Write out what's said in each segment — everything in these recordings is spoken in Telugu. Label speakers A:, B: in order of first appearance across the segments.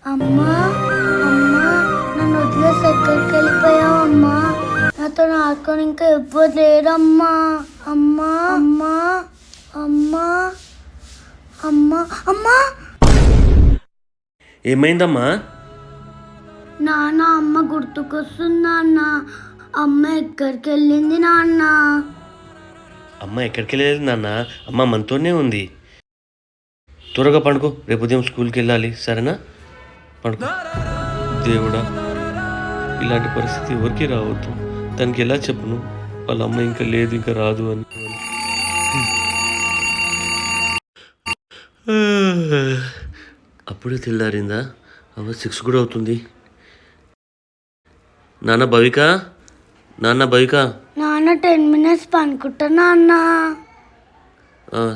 A: అమ్మా అమ్మా నన్ను వదిలేసి ఎక్కడికి వెళ్ళిపోయావు అమ్మా? నాతో ఆడుకొని ఇంకా ఎవ్వరు లేరమ్మా. అమ్మా అమ్మా అమ్మా అమ్మా అమ్మా.
B: ఏమైందమ్మా?
A: నాన్న అమ్మ గుర్తుకొస్తుంది నాన్న. అమ్మ ఎక్కడికి వెళ్ళింది నాన్న?
B: అమ్మ ఎక్కడికి వెళ్ళలేదు నాన్న, అమ్మ మనతోనే ఉంది. త్వరగా పండుకో, రేపు ఉదయం స్కూల్కి వెళ్ళాలి, సరేనా? పండుకో. దేవుడా, ఇలాంటి పరిస్థితి ఎవరికి రావద్దు. తనకి ఎలా చెప్పును వాళ్ళ అమ్మ ఇంకా లేదు, ఇంకా రాదు అని. అప్పుడే తెల్లారిందా? అవ్వ 6 కూడా అవుతుంది. నాన్న భవిక, నాన్న భవిక.
A: నాన్న 10 minutes పనుకుంటా నాన్న.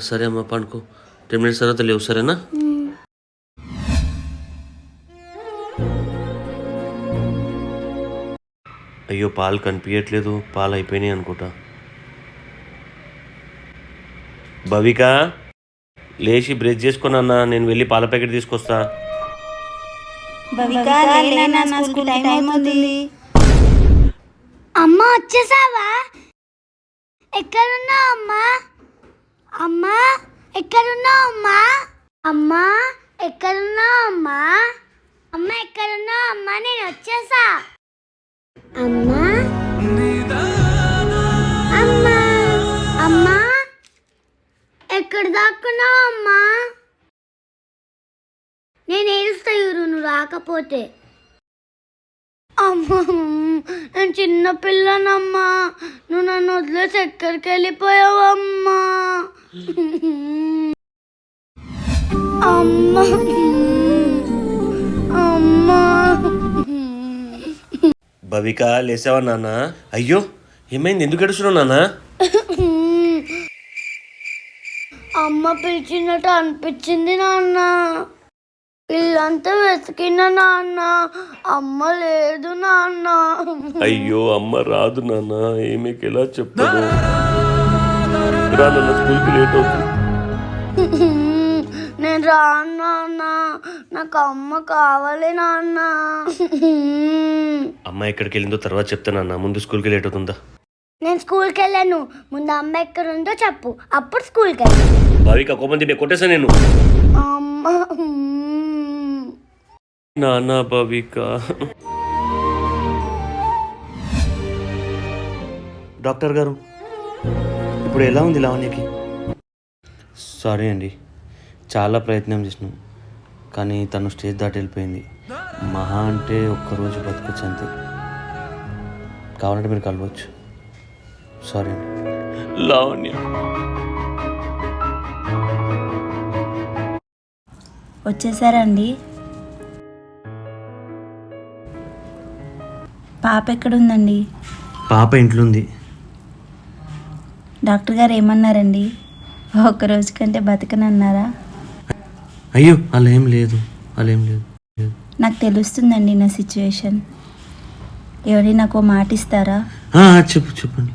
B: సరే అమ్మ పండుకో, 10 minutes తర్వాత లేవు, సరేనా? అయ్యో పాలు కనిపించట్లేదు, పాలు అయిపోయినాయి అనుకుంటా. భవిక లేచి బ్రష్ చేసుకున్నా, నేను వెళ్ళి పాల ప్యాకెట్ తీసుకొస్తా.
A: అమ్మ వచ్చేసావా? ఎక్కడున్నావు అమ్మా? అమ్మా ఎక్కడున్నావు అమ్మా? అమ్మా ఎక్కడున్నావు అమ్మా? అమ్మ ఎక్కడున్నావు అమ్మా? నేను వచ్చేసా. అమ్మా అమ్మా అమ్మా ఎక్కడ దాక్కున్నావు అమ్మా? నేను ఏడుస్తా నువ్వు రాకపోతే. అమ్మా నేను చిన్న పిల్లనమ్మా, నువ్వు నన్ను వదిలేసి ఎక్కడికి వెళ్ళిపోయావమ్మా? అమ్మా అమ్మా.
B: భవిక లేసావా నాన్న? అయ్యో ఏమైంది, ఎందుకు ఏడుస్తున్నావు నాన్న?
A: అమ్మ పిలిచినట్టు అనిపించింది నాన్న. ఇల్లంతా వెతికిన నాన్న, అమ్మ లేదు నాన్న.
B: అయ్యో అమ్మ రాదు నాన్న, ఏమీకి ఎలా చెప్తాను? రా నాన్న, స్కూల్కి లేట్ అవుతుంది.
A: నేను రాను నాన్న, నాకు అమ్మ కావాలి నాన్న.
B: అమ్మ ఎక్కడికి వెళ్ళిందో తర్వాత చెప్తానన్నా, ముందు స్కూల్కి లేట్ అవుతుందా?
A: నేను స్కూల్కి వెళ్ళాను, ముందు అమ్మ ఎక్కడ ఉందో చెప్పు, అప్పుడు స్కూల్కి వెళ్ళాను.
B: భావిక కోపం తింటే కొట్టేసా నేను.
A: అమ్మ
B: నాన్న భావిక. డాక్టర్ గారు, ఇప్పుడు ఎలా ఉంది లావణ్యకి? సారీ అండి, చాలా ప్రయత్నం చేసినాం, కానీ తను స్టేజ్ దాటి వెళ్ళిపోయింది. మహా అంటే ఒక్కరోజు బతకొచ్చు అంతే. కావాలంటే మీరు కలవచ్చు. సారీ అండి. లావణ్య
C: వచ్చేసారండి. పాప ఎక్కడుందండి?
B: పాప ఇంట్లో ఉంది.
C: డాక్టర్ గారు ఏమన్నారండి? ఒక్కరోజు కంటే బతకనన్నారా?
B: అయ్యో అలా ఏం లేదు, అలా ఏం లేదు.
C: నాకు తెలుస్తుందండి నా సిచ్యువేషన్. ఎవరి నాకు మాట ఇస్తారా?
B: చెప్పండి.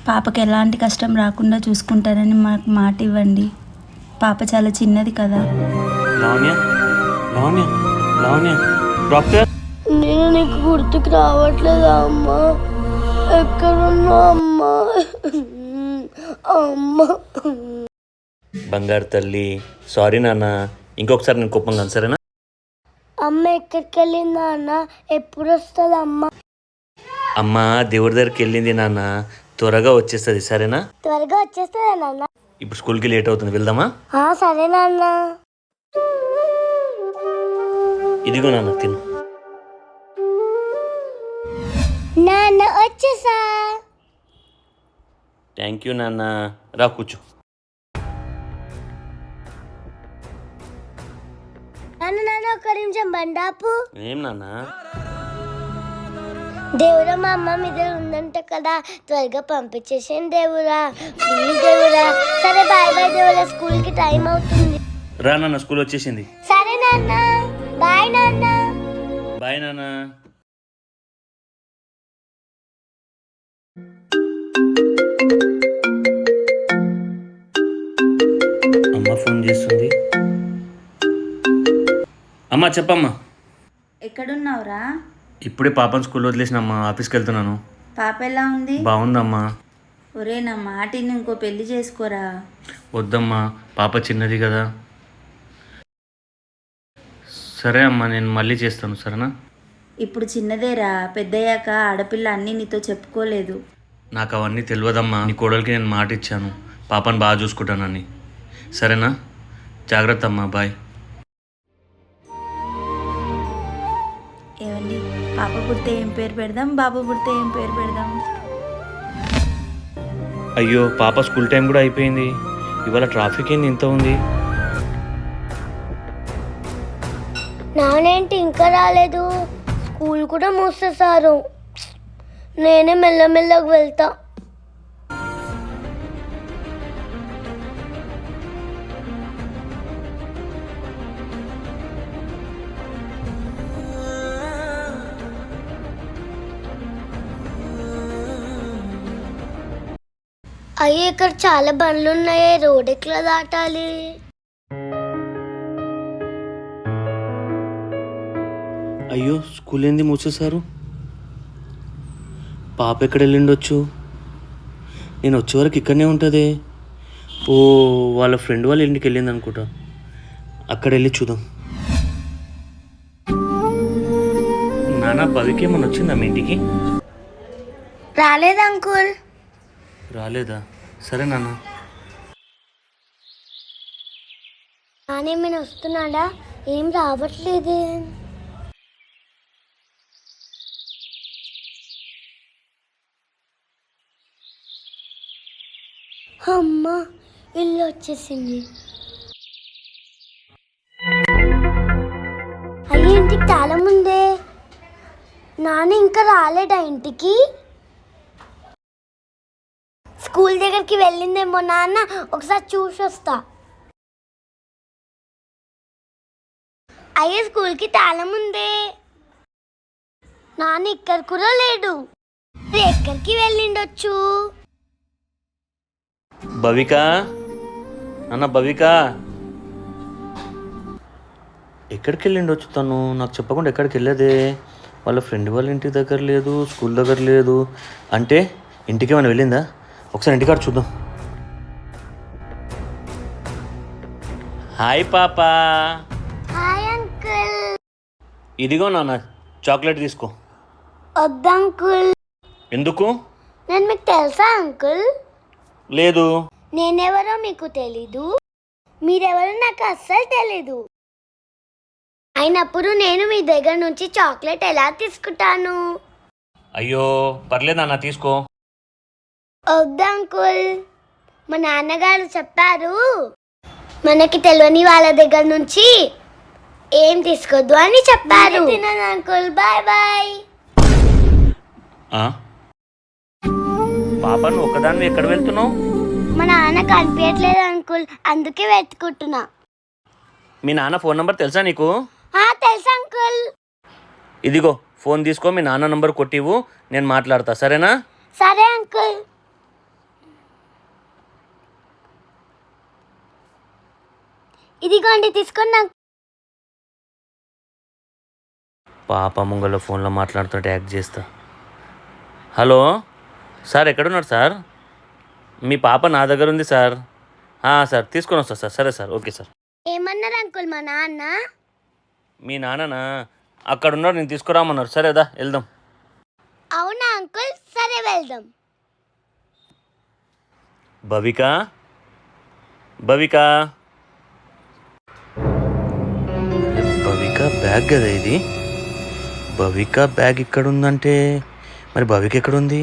C: పాపకి ఎలాంటి కష్టం రాకుండా చూసుకుంటారని మాకు మాట ఇవ్వండి. పాప చాలా చిన్నది కదా.
B: లావణ్య లావణ్య లావణ్య డాక్టర్.
A: నేను నీకు గుర్తుకు రావట్లేదా అమ్మా? ఎక్కడున్నా అమ్మా? అమ్మా
B: బంగారు తల్లి, సారీ నాన్న, ఇంకొకసారి నేను కోపంగా, సరేనా?
A: అమ్మ ఎక్కడికి వెళ్ళిందా అన్న? ఎప్పుడు వస్తుంది అమ్మ?
B: అమ్మ దేవుడి దగ్గరికి వెళ్ళింది నాన్న, త్వరగా వచ్చేస్తుంది, సరేనా?
A: త్వరగా వచ్చేస్తుందా నాన్న?
B: ఇప్పుడు స్కూల్కి లేట్ అవుతుంది, వెళ్దామా?
A: సరే నాన్న.
B: ఇదిగో నాన్న, తిను.
A: నాన్న వచ్చేసా.
B: థ్యాంక్ యూ నాన్న, రా కూర్చో.
A: నాన్న నాన్న ఒక్క నిమిషం బండాపు.
B: ఏం నాన్న?
A: దేవుడా మా అమ్మ మీద ఉందంట కదా, త్వరగా పంపించేసాను దేవుడా, ప్లీజ్ దేవుడా. సరే బాయ్ బాయ్ దేవుడా, స్కూల్కి టైం అవుతుంది.
B: రా నాన్న, స్కూల్ వచ్చేసింది.
A: సరే నాన్న, బాయ్ నాన్న.
B: బాయ్ నాన్న. అమ్మ ఫోన్ చేస్తుంది. అమ్మా చెప్పమ్మా.
C: ఎక్కడున్నావురా?
B: ఇప్పుడే పాపను స్కూల్ వదిలేసినమ్మా, ఆఫీస్కి వెళ్తున్నాను.
C: పాప ఎలా ఉంది?
B: బాగుందమ్మా.
C: ఒరే నా మాటిని ఇంకో పెళ్లి చేసుకోరా.
B: వద్దమ్మా, పాప చిన్నది కదా. సరే అమ్మా, నేను మళ్ళీ చేస్తాను, సరేనా?
C: ఇప్పుడు చిన్నదేరా, పెద్దయ్యాక ఆడపిల్ల అన్నీ నీతో చెప్పుకోలేదు.
B: నాకు అవన్నీ తెలియదమ్మా. నీ కోడలికి నేను మాట ఇచ్చాను, పాపను బాగా చూసుకుంటానని. సరేనా? జాగ్రత్త అమ్మా, బాయ్.
C: ఏమండి, పాప పుడితే ఏం పేరు పెడదాం, బాబు పుడితే ఏం పేరు పెడదాం?
B: అయ్యో, పాప స్కూల్ టైం కూడా అయిపోయింది. ఇవాళ ట్రాఫిక్ ఏంది ఇంత ఉంది?
A: నానేంటి ఇంకా రాలేదు? స్కూల్ కూడా మూసేశారు. నేనే మెల్లమెల్లగా వెళ్తా. అయ్యో, ఇక్కడ చాలా బండ్లు ఉన్నాయి. రోడ్ ఎట్లా దాటాలి?
B: అయ్యో, స్కూల్ ఏంది మూసేశారు? పాప ఎక్కడ వెళ్ళిండొచ్చు? నేను వచ్చే వరకు ఇక్కడనే ఉంటుంది. ఓ, వాళ్ళ ఫ్రెండ్ వాళ్ళ ఇంటికి వెళ్ళింది అనుకుంటా. అక్కడ వెళ్ళి చూద్దాం. నాన్న, భవికి ఏమన్నా వచ్చిందా మీ ఇంటికి?
A: రాలేదు అంకుల్.
B: రాలేదా? సరే నాన్న.
A: నానేమైనా వస్తున్నాడా? ఏం రావట్లేదే. అమ్మా, ఇల్లు వచ్చేసింది. అయ్యో, ఇంటికి తాళం ఉందే. నాన్న ఇంకా రాలేడా ఇంటికి? స్కూల్ దగ్గరికి వెళ్ళిందేమో. నాన్న ఒకసారి చూసి వస్తా. అయ్యో, స్కూల్కి తాళం ఉందే. నాన్న ఇక్కడ కూడా లేడు. ఎక్కడికి వెళ్ళిండొచ్చు?
B: భవిక, నాన్న భవిక, ఎక్కడికి వెళ్ళిండొచ్చు తను? నాకు చెప్పకుండా ఎక్కడికి వెళ్ళదే. వాళ్ళ ఫ్రెండ్ వాళ్ళ ఇంటి దగ్గర లేదు, స్కూల్ దగ్గర లేదు. అంటే ఇంటికి ఏమైనా వెళ్ళిందా? ఒకసారి ఇంటికాడ చూద్దాం. హాయ్ పాపా.
A: Hi uncle.
B: ఇదిగో నాన్న, చాక్లెట్ తీసుకో.
A: వద్దు అంకుల్.
B: ఎందుకు?
A: నేను మీకు తెలుసా అంకుల్?
B: లేదు.
A: నేనెవరో మీకు తెలీదు, మీరెవరో నాకు అస్సలు తెలీదు. అయినప్పుడు నేను మీ దగ్గర నుంచి చాక్లెట్ ఎలా తీసుకుంటాను?
B: అయ్యో, పర్లేదు నాన్న, తీసుకో.
A: వద్దు అంకుల్. మా నాన్నగారు చెప్పారు, మనకి తెలియని వాళ్ళ దగ్గర నుంచి ఏం తీసుకోద్దు అని చెప్పారు. తిన్నాను అంకుల్. Bye bye.
B: పాప, నువ్వు ఒకదాన్ని ఎక్కడ వెళ్తున్నావు?
A: మా నాన్న కనిపించట్లేదు అంకుల్, అందుకే వెతుకుంటున్నా.
B: మీ నాన్న ఫోన్ నంబర్ తెలుసా నీకు?
A: తెలుసు అంకుల్.
B: ఇదిగో ఫోన్ తీసుకో, మీ నాన్న నంబర్ కొట్టివు, నేను మాట్లాడతా, సరేనా?
A: సరే అంకుల్. ఇదిగోండి, తీసుకోండి.
B: పాప ముంగల ఫోన్లో మాట్లాడుతుంటే యాక్ట్ చేస్తా. హలో సార్, ఎక్కడున్నారు సార్? మీ పాప నా దగ్గర ఉంది సార్. సార్, తీసుకొని వస్తా సార్. సరే సార్, ఓకే సార్.
A: ఏమన్నారు అంకుల్ మా నాన్న?
B: మీ నాన్ననా? అక్కడ ఉన్నారు, నేను తీసుకురామన్నారు. సరేదా, వెళ్దాం.
A: అవునా అంకుల్? సరే, వెళ్దాం.
B: భవిక, భవిక, భవిక బ్యాగ్ కదా ఇది. భవిక బ్యాగ్ ఇక్కడ ఉందంటే మరి భవిక ఎక్కడుంది?